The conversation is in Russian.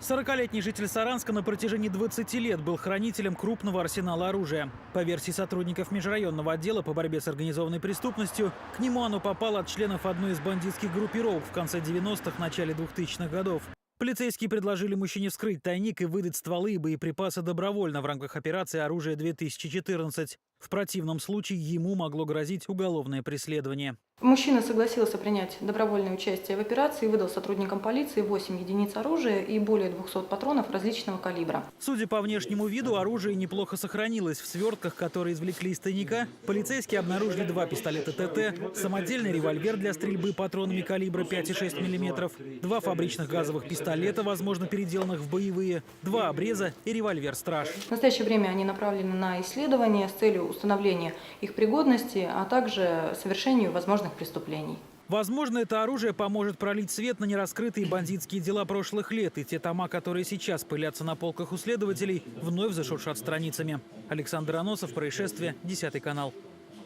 40-летний житель Саранска на протяжении 20 лет был хранителем крупного арсенала оружия. По версии сотрудников межрайонного отдела по борьбе с организованной преступностью, к нему оно попало от членов одной из бандитских группировок в конце 90-х, начале 2000-х годов. Полицейские предложили мужчине вскрыть тайник и выдать стволы и боеприпасы добровольно в рамках операции «Оружие-2014». В противном случае ему могло грозить уголовное преследование. Мужчина согласился принять добровольное участие в операции и выдал сотрудникам полиции 8 единиц оружия и более 200 патронов различного калибра. Судя по внешнему виду, оружие неплохо сохранилось. В свертках, которые извлекли из тайника, полицейские обнаружили 2 пистолета ТТ, самодельный револьвер для стрельбы патронами калибра 5,6 мм, 2 фабричных газовых пистолета, возможно, переделанных в боевые, 2 обреза и револьвер «Страж». В настоящее время они направлены на исследование с целью установления их пригодности, а также совершению возможных преступлений. Возможно, это оружие поможет пролить свет на нераскрытые бандитские дела прошлых лет, и те тома, которые сейчас пылятся на полках у следователей, вновь зашуршат страницами. Александр Аносов, «Происшествие», 10 канал.